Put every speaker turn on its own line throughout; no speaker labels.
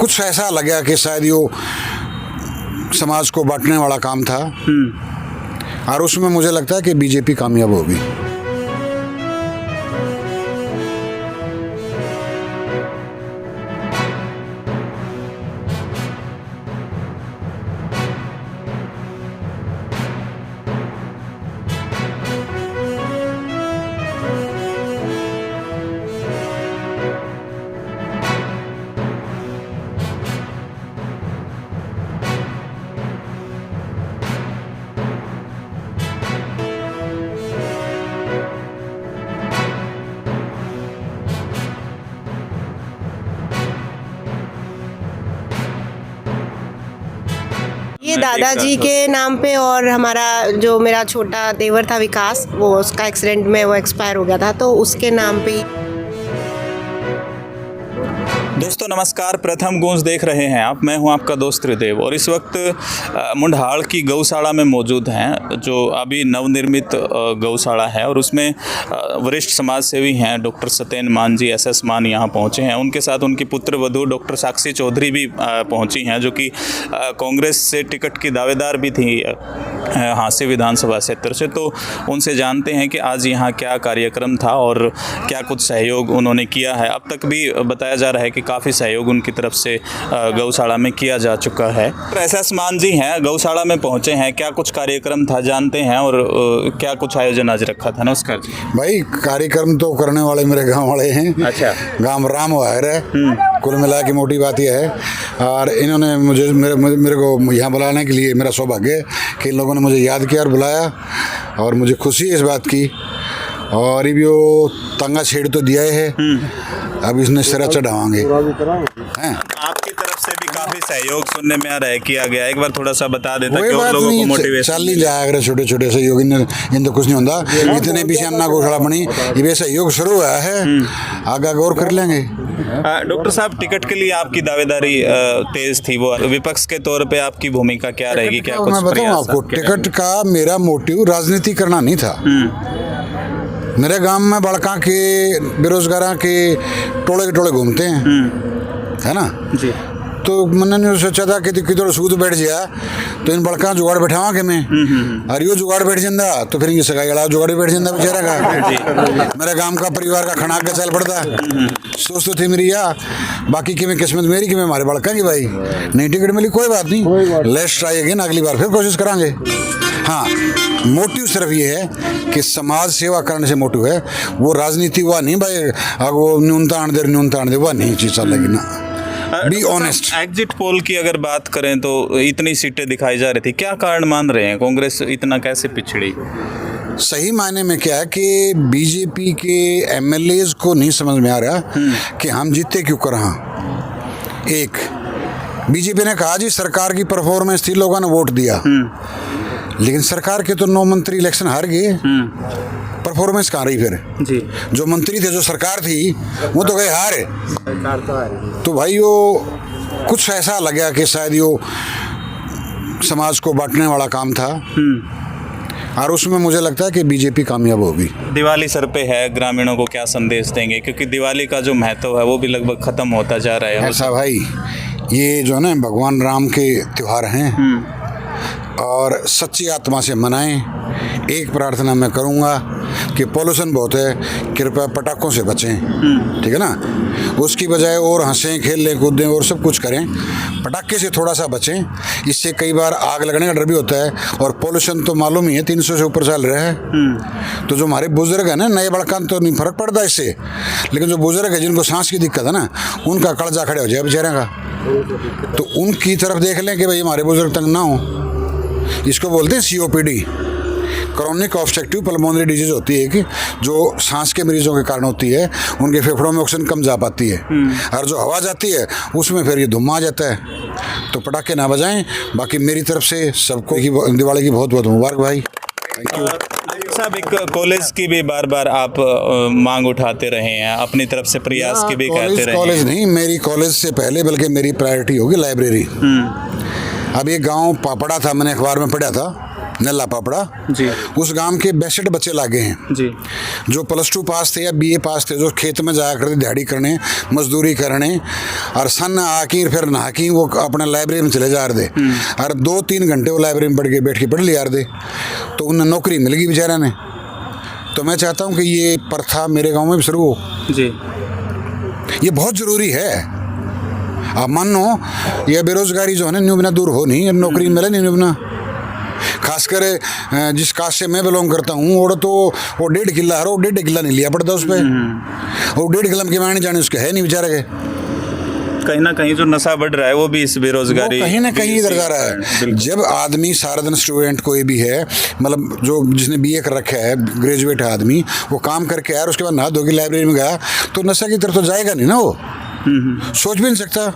कुछ ऐसा लगा कि शायद यो समाज को बांटने वाला काम था, और उसमें मुझे लगता है कि बीजेपी कामयाब होगी।
ये दादाजी के नाम पे, और हमारा जो मेरा छोटा देवर था विकास, वो उसका एक्सीडेंट में वो एक्सपायर हो गया था, तो उसके नाम पे।
दोस्तों नमस्कार, प्रथम गूंज देख रहे हैं आप। मैं हूं आपका दोस्त त्रिदेव और इस वक्त मुंढाल की गौशाला में मौजूद हैं, जो अभी नवनिर्मित गौशाला है, और उसमें वरिष्ठ समाज सेवी हैं डॉक्टर सत्येन मान जी, SS मान यहाँ पहुँचे हैं। उनके साथ उनकी पुत्र वधू डॉक्टर साक्षी चौधरी भी पहुँची हैं, जो कि कांग्रेस से टिकट की दावेदार भी थी हांसी विधानसभा क्षेत्र से। तो उनसे जानते हैं कि आज यहाँ क्या कार्यक्रम था और क्या कुछ सहयोग उन्होंने किया है। अब तक भी बताया जा रहा है कि काफ़ी सहयोग उनकी तरफ से गौशाला में किया जा चुका है। SS मान जी हैं, गौशाला में पहुंचे हैं, क्या कुछ कार्यक्रम था जानते हैं और क्या कुछ आयोजन आज रखा था। नमस्कार जी।
भाई, कार्यक्रम तो करने वाले मेरे गांव वाले हैं।
अच्छा।
गांव राम वायर है। कुल मिला के मोटी बात यह है, और इन्होंने मुझे मेरे को यहाँ बुलाने के लिए मेरा सौभाग्य है कि इन लोगों ने मुझे याद किया और बुलाया, और मुझे खुशी है इस बात की। और ये वो तंगा छेड़ तो दिया है, अब इसने सिरा चढ़ावांगे हैं।
आपकी तरफ से भी काफी सहयोग सुनने में आ रहा है किया गया। एक बार थोड़ा सा बता देता कि
बात
लोगों को
नहीं,
मोटिवेशन
चल नहीं जाएगा। छोटे छोटे सहयोग इन तो कुछ नहीं होता। इतने पीछे अन्ना गौशाला बनी, ये सहयोग शुरू हुआ है, आगे गौर कर लेंगे।
डॉक्टर साहब, टिकट के लिए आपकी दावेदारी तेज थी, वो विपक्ष के तौर पे आपकी भूमिका क्या रहेगी? क्या कुछ
मैं बताऊं आपको, टिकट का मेरा मोटिव राजनीति करना नहीं था। मेरे गांव में बड़का के बेरोजगार के टोले घूमते हैं, है ना जी। तो मैंने सोचा था कि किधर सूद बैठ गया तो इन बड़का जुगाड़ बैठावा के मैं, और यो जुगाड़ बैठ जाता तो फिर ये सगाई वाला जुगाड़ बैठ जाता बेचारा का। मेरे गांव का परिवार का खड़ा के चल पड़ता। सोच तो थी मेरी या बाकी कि मैं किस्मत मेरी कि मैं हमारे बड़का की भाई नहीं टिकट मिली, कोई बात नहीं, लेट्स ट्राई अगेन, अगली बार फिर कोशिश करांगे। हाँ, मोटिव सिर्फ ये है कि समाज सेवा करने से मोटिव है, वो राजनीति हुआ नहीं भाई, अगर वो न्यूनता दे वह नहीं चीज़ चलेगी ना। Be honest.
एग्जिट पोल की अगर बात करें तो इतनी सीटें दिखाई जा रही थी, क्या कारण मान रहे हैं? कांग्रेस इतना कैसे पिछड़ी?
सही मायने में क्या है कि बीजेपी के MLAs को नहीं समझ में आ रहा कि हम जीते क्यों कर रहा। एक बीजेपी ने कहा जी सरकार की परफॉर्मेंस थी, लोगों ने वोट दिया, लेकिन सरकार के तो 9 मंत्री इलेक्शन हार गए, परफॉर्मेंस कहाँ रही फिर जी? जो मंत्री थे, जो सरकार थी, वो तो गए हारे। तो भाई वो कुछ ऐसा लगा कि शायद यो समाज को बांटने वाला काम था, और उसमें मुझे लगता है कि बीजेपी कामयाब होगी।
दिवाली सर पे है, ग्रामीणों को क्या संदेश देंगे? क्योंकि दिवाली का जो महत्व है वो भी लगभग खत्म होता जा रहा है।
ऐसा भाई, ये जो है ना भगवान राम के त्योहार हैं, और सच्ची आत्मा से मनाएं। एक प्रार्थना मैं करूंगा कि पॉल्यूशन बहुत है, कृपया पटाखों से बचें, ठीक है ना। उसकी बजाय और हंसें, खेलें, कूदें और सब कुछ करें, पटाखे से थोड़ा सा बचें। इससे कई बार आग लगने का डर भी होता है, और पॉल्यूशन तो मालूम ही है 300 से ऊपर चल रहा है। तो जो हमारे बुजुर्ग हैं ना, नए बड़का तो नहीं फर्क पड़ता इससे, लेकिन जो बुजुर्ग है जिनको सांस की दिक्कत है ना, उनका कड़जा खड़े हो जाए बेचारे का, तो उनकी तरफ देख लें कि भाई हमारे बुजुर्ग तंग ना हो। इसको बोलते हैं COPD, chronic obstructive pulmonary disease होती है, कि जो सांस के मरीजों के कारण होती है, उनके फेफड़ों में ऑक्सीजन कम जा पाती है, और जो हवा जाती है उसमें फिर ये धुआं आ जाता है। तो पटाखे ना बजाएं। बाकी मेरी तरफ से सबको दिवाली की बहुत बहुत मुबारक भाई। थैंक यू
साहब। एक कॉलेज की भी बार बार आप मांग उठाते रहे हैं, अपनी तरफ से प्रयास की भी कहते रहे हैं।
कॉलेज नहीं, मेरी कॉलेज से पहले बल्कि मेरी प्रायोरिटी होगी लाइब्रेरी। अब ये गांव पापड़ा था, मैंने अखबार में पढ़ा था नल्ला पापड़ा
जी
उस गांव के 62 बच्चे लागे हैं
जी
जो +2 पास थे या BA पास थे, जो खेत में जाया करते दिहाड़ी करने, मजदूरी करने और सन आकी फिर नहाकी वो अपने लाइब्रेरी में चले जा रहे थे और 2-3 घंटे वो लाइब्रेरी में बैठ के पढ़ लिया रहे, तो उन्हें नौकरी मिल गई बेचारा ने। तो मैं चाहता हूँ कि ये प्रथा मेरे गाँव में भी शुरू हो,
जी
ये बहुत ज़रूरी है। आप मानो यह बेरोजगारी जो है ना न्यू बिना दूर हो नहीं, नौकरी मिले नहीं न्यू बिना। खासकर जिस कास्ट से मैं बिलोंग करता हूँ और तो वो 1.5 किला है, वो 1.5 किला नहीं लिया पड़ता उस पर, वो 1.5 किला के मायने जाने उसके है नहीं बेचारे के।
कहीं ना कहीं जो नशा बढ़ रहा है वो भी इस बेरोजगारी
कहीं ना कहीं इधर जा रहा है। जब आदमी सारा दिन स्टूडेंट कोई भी है, मतलब जो जिसने BA कर रखा है, ग्रेजुएट है आदमी, वो काम करके आया और उसके बाद नहा धो के लाइब्रेरी में गया तो नशा की तरफ तो जाएगा नहीं ना, वो सोच भी नहीं सकता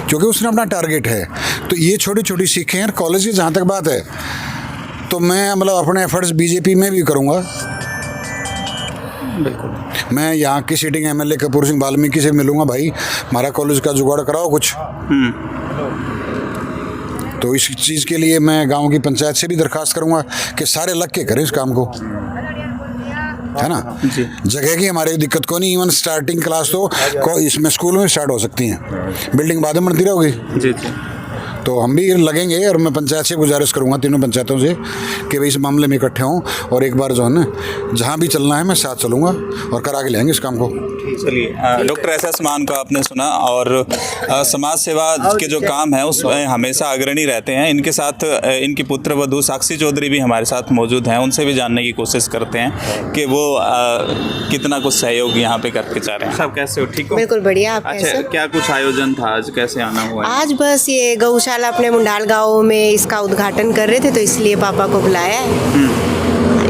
क्योंकि उसने अपना टारगेट है। तो ये छोटी छोटी सीखें हैं। कॉलेज की जहाँ तक बात है तो मैं मतलब अपने एफर्ट्स BJP में भी करूँगा।
बिल्कुल
मैं यहाँ की सिटिंग MLA कपूर सिंह वाल्मीकि से मिलूंगा, भाई हमारा कॉलेज का जुगाड़ कराओ कुछ। तो इस चीज़ के लिए मैं गांव की पंचायत से भी दरखास्त करूंगा कि सारे लग के करें इस काम को, है ना।
जी
जगह की हमारी दिक्कत को नहीं, इवन स्टार्टिंग क्लास तो इसमें स्कूल में स्टार्ट हो सकती हैं, बिल्डिंग बाद में बनती रहोगी।
जी जी
तो हम भी लगेंगे और मैं पंचायत से गुजारिश करूंगा, तीनों पंचायतों से, कि भाई इस मामले में इकट्ठे हों और एक बार जो है ना जहाँ भी चलना है मैं साथ चलूँगा और करा के लेंगे इस काम को।
चलिए, डॉक्टर SS मान को आपने सुना और समाज सेवा के जो काम है उसमें हमेशा अग्रणी रहते हैं। इनके साथ इनकी पुत्र वधू साक्षी चौधरी भी हमारे साथ मौजूद हैं, उनसे भी जानने की कोशिश करते हैं कि वो कितना कुछ सहयोग यहाँ पे करके जा रहे हैं। सब कैसे हो, ठीक हो?
बिल्कुल बढ़िया। आप
अच्छा,
कैसे?
क्या कुछ आयोजन था आज, कैसे आना हुआ है?
आज बस ये गौशाला अपने मुंडाल गांव में इसका उद्घाटन कर रहे थे तो इसलिए पापा को बुलाया है,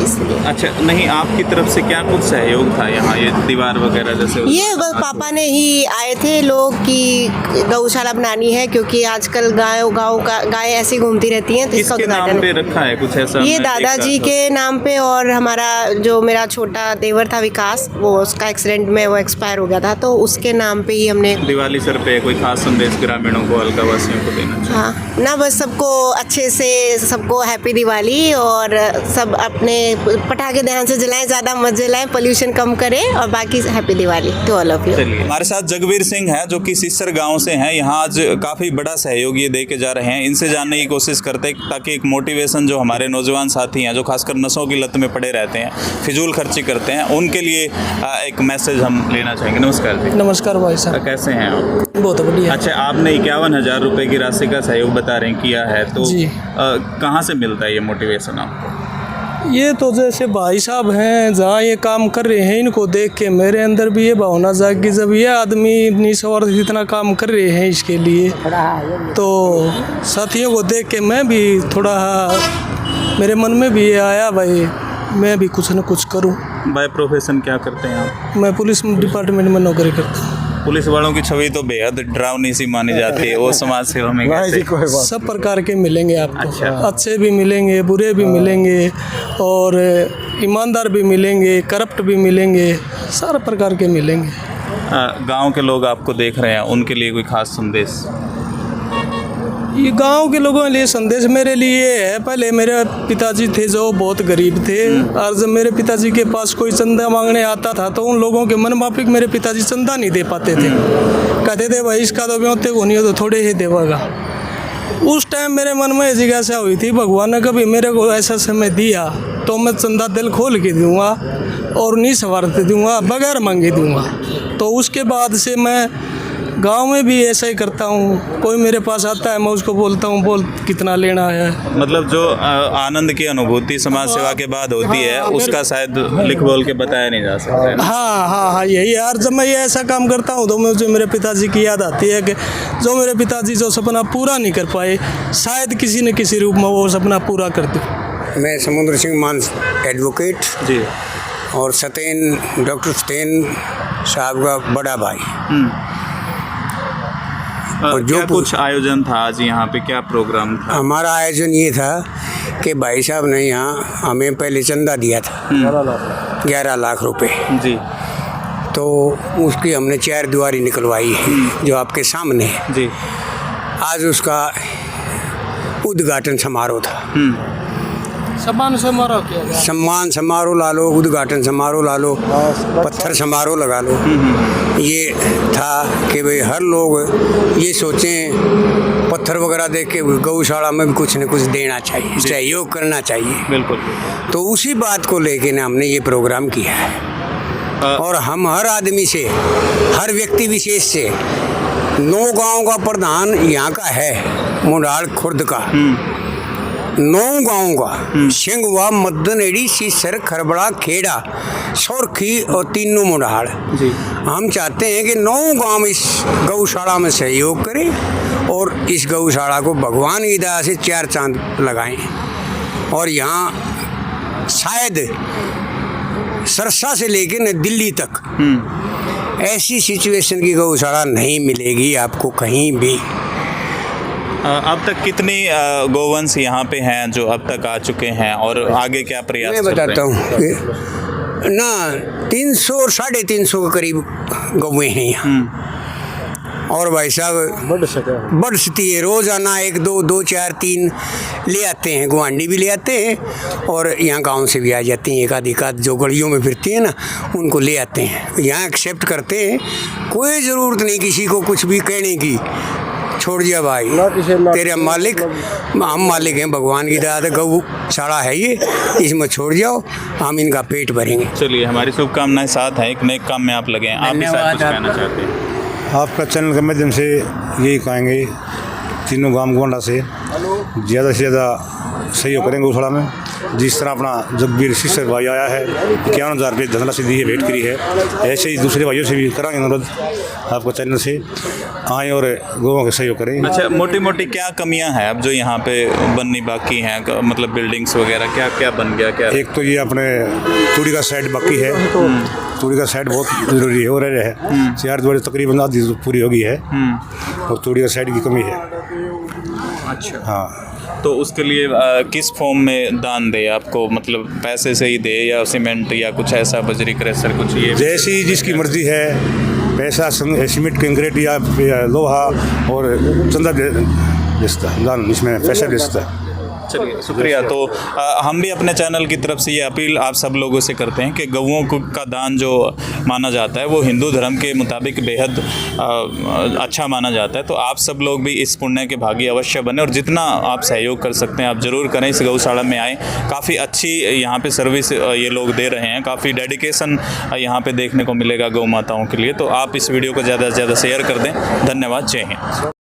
इसलिए।
अच्छा, नहीं आपकी तरफ से क्या कुछ सहयोग था यहाँ, ये दीवार वगैरह जैसे?
ये बस पापा ने ही आए थे लोग कि गौशाला बनानी है क्योंकि आजकल गाय ऐसी घूमती रहती हैं, तो इसका
किसके नाम
उद्घाटन
पे रखा है कुछ ऐसा?
ये दादाजी के नाम पे, और हमारा जो मेरा छोटा देवर था विकास, वो उसका एक्सीडेंट में वो एक्सपायर हो गया था, तो उसके नाम पे ही हमने।
दिवाली सर पे कोई खास संदेश ग्रामीणों को, हल्का वासियों को देना चाहिए?
हाँ ना, बस सबको अच्छे से, सबको हैप्पी दिवाली, और सब अपने पटाखे ध्यान से जलाएं, ज़्यादा मत जलाएं, पोल्यूशन कम करें, और बाकी happy Diwali to all of you.
चलिए, हमारे साथ जगवीर सिंह हैं जो कि सिस्सर गांव से हैं। यहाँ आज काफ़ी बड़ा सहयोग ये दे के जा रहे हैं। इनसे जानने की कोशिश करते हैं ताकि एक मोटिवेशन जो हमारे नौजवान साथी हैं जो खासकर नशों की लत में पड़े रहते हैं, फिजूल खर्ची करते हैं, उनके लिए एक मैसेज हम लेना चाहेंगे। नमस्कार जी।
नमस्कार भाई साहब,
कैसे हैं आप?
बहुत बढ़िया।
अच्छा, आपने 51,000 रुपये की राशि का सहयोग बता रहे हैं किया है, तो
जी।
कहाँ से मिलता है ये मोटिवेशन आपको?
ये तो जैसे भाई साहब हैं जहाँ ये काम कर रहे हैं, इनको देख के मेरे अंदर भी ये भावना जागी, जब ये आदमी निस्वार्थ इतना काम कर रहे हैं इसके लिए, तो साथियों को देख के मैं भी थोड़ा, मेरे मन में भी ये आया भाई मैं भी कुछ न कुछ करूं।
बाय प्रोफेशन क्या करते हैं आप?
मैं पुलिस डिपार्टमेंट में नौकरी करता हूँ।
पुलिस वालों की छवि तो बेहद डरावनी सी मानी जाती है, वो समाज सेवा में कैसे?
सब प्रकार के मिलेंगे आपको।
अच्छा।
अच्छे भी मिलेंगे, बुरे भी मिलेंगे, और ईमानदार भी मिलेंगे, करप्ट भी मिलेंगे, सारे प्रकार के मिलेंगे।
गांव के लोग आपको देख रहे हैं, उनके लिए कोई खास संदेश?
ये गांव के लोगों के लिए संदेश मेरे लिए है, पहले मेरे पिताजी थे जो बहुत गरीब थे, और जब मेरे पिताजी के पास कोई चंदा मांगने आता था तो उन लोगों के मन माफिक मेरे पिताजी चंदा नहीं दे पाते थे, कहते थे भाई इसका तो ब्योते को नहीं हो तो थोड़े ही देगा। उस टाइम मेरे मन में जिज्ञासा हुई थी, भगवान ने कभी मेरे को ऐसा समय दिया तो मैं चंदा दिल खोल के दूंगा और निस्वार्थ दूंगा, बगैर मांगे दूंगा। तो उसके बाद से मैं गांव में भी ऐसा ही करता हूँ, कोई मेरे पास आता है मैं उसको बोलता हूँ बोल कितना लेना है।
मतलब जो आनंद की अनुभूति समाज सेवा के बाद होती है उसका शायद लिख बोल के बताया नहीं जा सकता।
हाँ, यही यार, जब मैं ये ऐसा काम करता हूँ तो मुझे मेरे पिताजी की याद आती है कि जो मेरे पिताजी जो सपना पूरा नहीं कर पाए, शायद किसी न किसी रूप में वो सपना पूरा कर दूँ।
मैं समुद्र सिंह मान एडवोकेट
जी,
और सतेन डॉक्टर सतेन साहब का बड़ा भाई।
और जो कुछ आयोजन था आज यहाँ पे, क्या प्रोग्राम था?
हमारा आयोजन ये था कि भाई साहब ने यहाँ हमें पहले चंदा दिया था 11 लाख रुपए
जी,
तो उसकी हमने 4 दीवारी निकलवाई है जो आपके सामने है
जी।
आज उसका उद्घाटन समारोह था।
सम्मान समारोह किया गया।
सम्मान समारोह ला लो, उद्घाटन समारोह ला लो, पत्थर समारोह लगा लो। ये था कि भाई हर लोग ये सोचें, पत्थर वगैरह देख के गौशाला में भी कुछ न कुछ देना चाहिए, सहयोग करना चाहिए।
बिल्कुल।
तो उसी बात को लेके ना हमने ये प्रोग्राम किया है। और हम हर आदमी से, हर व्यक्ति विशेष से, 9 गांव का प्रधान यहाँ का है, मुंडाल खुर्द का, 9 गाँव का, सिंगवा, मद्दनेड़ी, सीसर, खरबड़ा, खेड़ा, सोरखी और तीनों मुंडाल। हम चाहते हैं कि 9 गांव इस गौशाला में सहयोग करें और इस गौशाला को भगवान की दया से 4 चांद लगाएं। और यहाँ शायद सरसा से लेकर न दिल्ली तक ऐसी सिचुएशन की गौशाला नहीं मिलेगी आपको कहीं भी।
अब तक कितनी गोवंश यहाँ पे हैं जो अब तक आ चुके हैं और आगे क्या प्रयास
मैं
चल रहे हैं?
बताता हूँ ना, 300 और 350 के करीब गौवें हैं यहाँ। और भाई साहब बढ़ सकती है, रोज़ाना 1, 2, 2, 4, 3 ले आते हैं, गुआंडी भी ले आते हैं और यहाँ गांव से भी आ जाती हैं। एक आध जो गलियों में फिरती हैं ना, उनको ले आते हैं, यहाँ एक्सेप्ट करते हैं। कोई ज़रूरत नहीं किसी को कुछ भी कहने की, छोड़ दिया भाई, तेरे मालिक, हम मालिक हैं, भगवान की दया से गौशाला है ये, इसमें छोड़ जाओ, हम इनका पेट भरेंगे।
चलिए, हमारी शुभकामनाएं साथ हैं, एक नेक काम में आप लगे हैं। आप भी साथ कुछ कहना चाहते हैं?
आपका चैनल के माध्यम से यही कहेंगे, तीनों गांव गोंडा से ज़्यादा से ज़्यादा सहयोग करेंगे गौशाला में। जिस तरह अपना जगबीर सिसर भाई आया है, 51,000 रुपये धनराशि दी है, भेंट करी है, ऐसे ही दूसरे भाइयों से भी कराएंगे अनुरोध आपको चैनल से आएँ और गौों के सहयोग करें।
अच्छा, मोटी मोटी क्या कमियां हैं अब जो यहाँ पे बननी बाकी हैं, मतलब बिल्डिंग्स वगैरह क्या क्या बन गया? क्या
एक तो ये अपने तूड़ी का साइड बाकी है, तूड़ी का साइड बहुत ज़रूरी है, हो रहा है 4 द्वार तकरीबन आधी पूरी हो गई है और तूड़ी का साइड की कमी है।
अच्छा,
हाँ,
तो उसके लिए किस फॉर्म में दान दे आपको, मतलब पैसे से ही दे या सीमेंट या कुछ ऐसा, बजरी क्रेशर कुछ? ये
जैसी जिसकी मर्जी है, पैसा सीमेंट कंक्रीट या लोहा और चंदा बेचता दान, इसमें पैसा बेचता।
चलिए, शुक्रिया। तो हम भी अपने चैनल की तरफ से ये अपील आप सब लोगों से करते हैं कि गौओं का दान जो माना जाता है वो हिंदू धर्म के मुताबिक बेहद अच्छा माना जाता है। तो आप सब लोग भी इस पुण्य के भागी अवश्य बने और जितना आप सहयोग कर सकते हैं आप ज़रूर करें। इस गौशाला में आएँ, काफ़ी अच्छी यहाँ पे सर्विस ये लोग दे रहे हैं, काफ़ी डेडिकेशन यहाँ पे देखने को मिलेगा गौ माताओं के लिए। तो आप इस वीडियो को ज़्यादा से ज़्यादा शेयर कर दें। धन्यवाद। जय हिंद।